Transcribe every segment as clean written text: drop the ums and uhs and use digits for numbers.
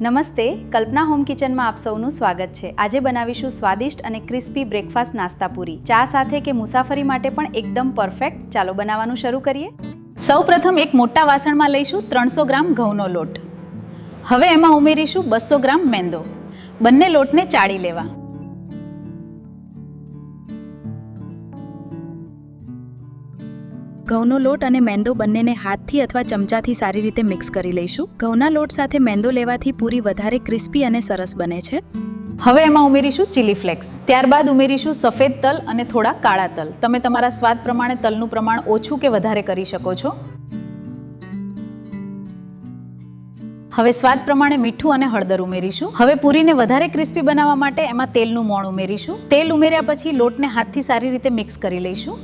નમસ્તે, કલ્પના હોમ કિચનમાં આપ સૌનું સ્વાગત છે। આજે બનાવીશું સ્વાદિષ્ટ અને ક્રિસ્પી બ્રેકફાસ્ટ નાસ્તા પૂરી, ચા સાથે કે મુસાફરી માટે પણ એકદમ પરફેક્ટ। ચાલો બનાવવાનું શરૂ કરીએ। સૌપ્રથમ એક મોટા વાસણમાં લઈશું 300 ગ્રામ ઘઉંનો લોટ। હવે એમાં ઉમેરીશું 200 ગ્રામ મેંદો। બંને લોટને ચાળી લેવા। ઘઉંનો લોટ અને મેંદો બંનેને હાથથી અથવા ચમચાથી સારી રીતે મિક્સ કરી લઈશું। ઘઉંના લોટ સાથે મેંદો લેવાથી પૂરી વધારે ક્રિસ્પી અને સરસ બને છે। હવે એમાં ઉમેરીશું ચીલી ફ્લેક્સ। ત્યારબાદ ઉમેરીશું સફેદ તલ અને થોડા કાળા તલ। તમે તમારા સ્વાદ પ્રમાણે તલનું પ્રમાણ ઓછું કે વધારે કરી શકો છો। હવે સ્વાદ પ્રમાણે મીઠું અને હળદર ઉમેરીશું। હવે પૂરીને વધારે ક્રિસ્પી બનાવવા માટે એમાં તેલનું મોણ ઉમેરીશું। તેલ ઉમેર્યા પછી લોટને હાથથી સારી રીતે મિક્સ કરી લઈશું।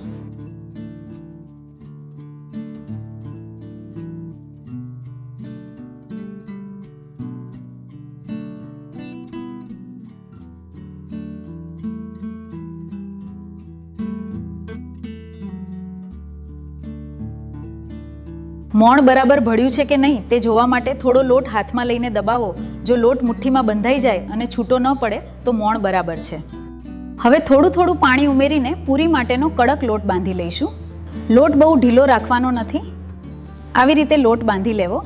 મોણ બરાબર ભળ્યું છે કે નહીં તે જોવા માટે થોડો લોટ હાથમાં લઈને દબાવો। જો લોટ મુઠ્ઠીમાં બંધાઈ જાય અને છૂટો ન પડે તો મોણ બરાબર છે। હવે થોડું પાણી ઉમેરીને પૂરી માટેનો કડક લોટ બાંધી લઈશું। લોટ બહુ ઢીલો રાખવાનો નથી, આવી રીતે લોટ બાંધી લેવો।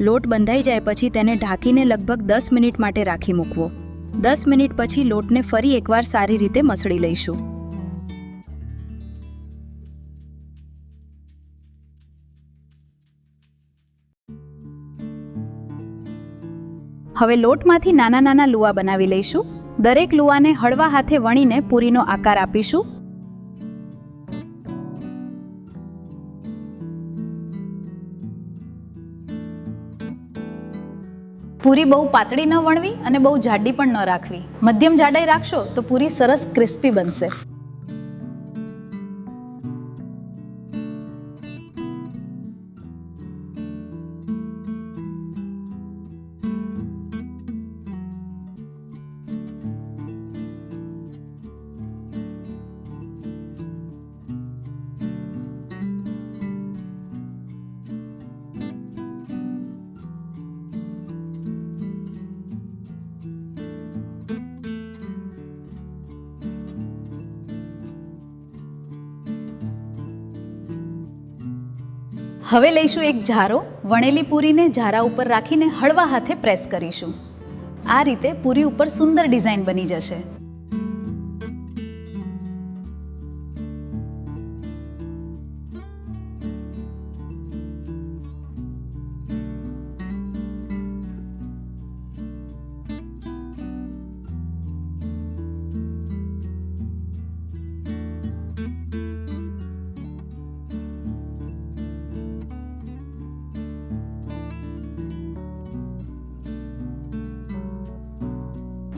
લોટ બંધાઈ જાય પછી તેને ઢાંકીને લગભગ 10 મિનિટ માટે રાખી મૂકવો। 10 મિનિટ પછી લોટને ફરી એકવાર સારી રીતે મસળી લઈશું। હવે લોટમાંથી નાના નાના લુવા બનાવી લઈશું। દરેક લુવાને હળવા હાથે વણીને પૂરીનો આકાર આપીશું। પૂરી બહુ પાતળી ન વણવી અને બહુ જાડી પણ ન રાખવી। મધ્યમ જાડાઈ રાખશો તો પૂરી સરસ ક્રિસ્પી બનશે। હવે લઈશું એક ઝારો। વણેલી પૂરીને ઝારા ઉપર રાખીને હળવા હાથે પ્રેસ કરીશું। આ રીતે પૂરી ઉપર સુંદર ડિઝાઇન બની જશે।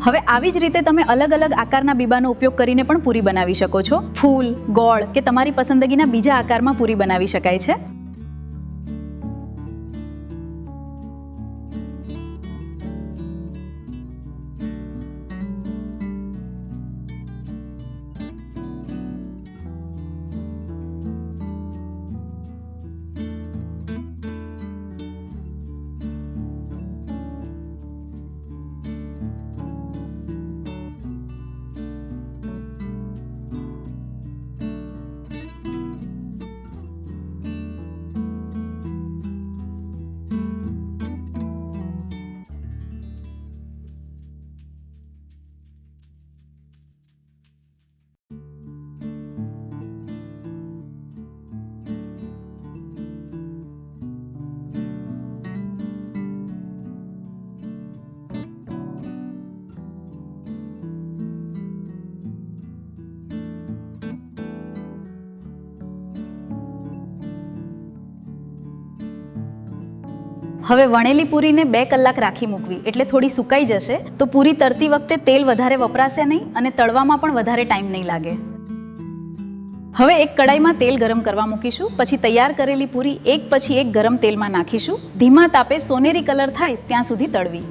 હવે આવી જ રીતે તમે અલગ અલગ આકારના બીબાનો ઉપયોગ કરીને પણ પૂરી બનાવી શકો છો। ફૂલ, ગોળ કે તમારી પસંદગીના બીજા આકારમાં પૂરી બનાવી શકાય છે। હવે વણેલી પૂરીને 2 કલાક રાખી મૂકવી, એટલે થોડી સુકાઈ જશે તો પૂરી તળતી વખતે તેલ વધારે વપરાશે નહીં અને તળવામાં પણ વધારે ટાઈમ નહીં લાગે. હવે એક કડાઈમાં તેલ ગરમ કરવા મૂકીશું. પછી તૈયાર કરેલી પૂરી એક પછી એક ગરમ તેલમાં નાખીશું. ધીમા તાપે સોનેરી કલર થાય ત્યાં સુધી તળવી.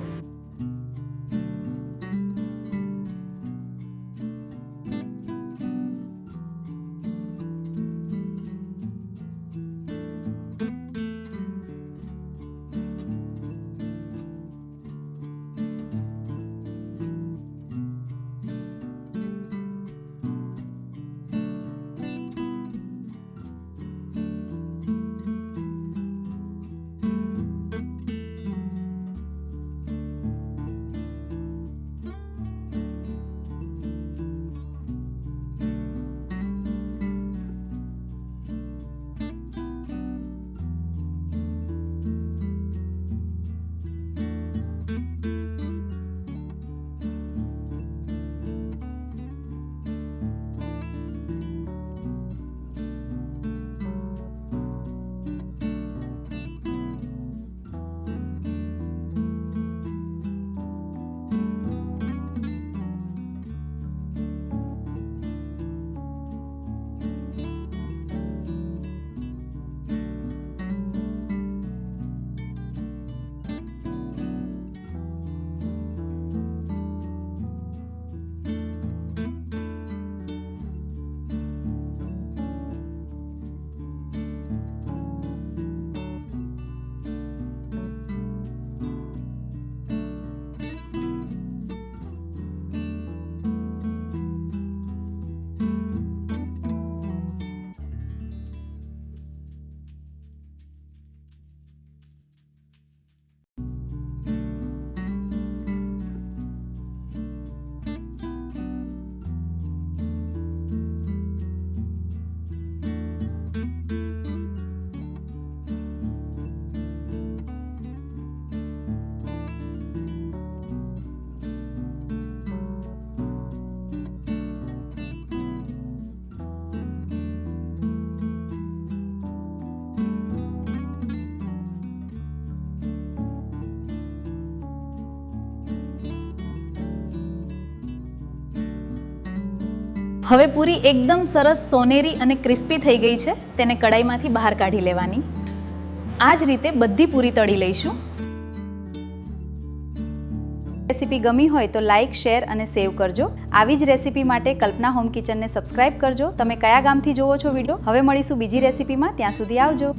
હવે પૂરી એકદમ સરસ સોનેરી અને ક્રિસ્પી થઈ ગઈ છે. તેને કડાઈમાંથી બહાર કાઢી લેવાની. આ જ રીતે બધી પૂરી તળી લઈશું. રેસીપી ગમી હોય તો લાઇક, શેર અને સેવ કરજો. આવી જ રેસીપી માટે કલ્પના હોમ કિચનને સબસ્ક્રાઇબ કરજો. તમે કયા ગામથી જોવો છો વિડીયો? હવે મળીશું બીજી રેસીપીમાં. ત્યાં સુધી આવજો.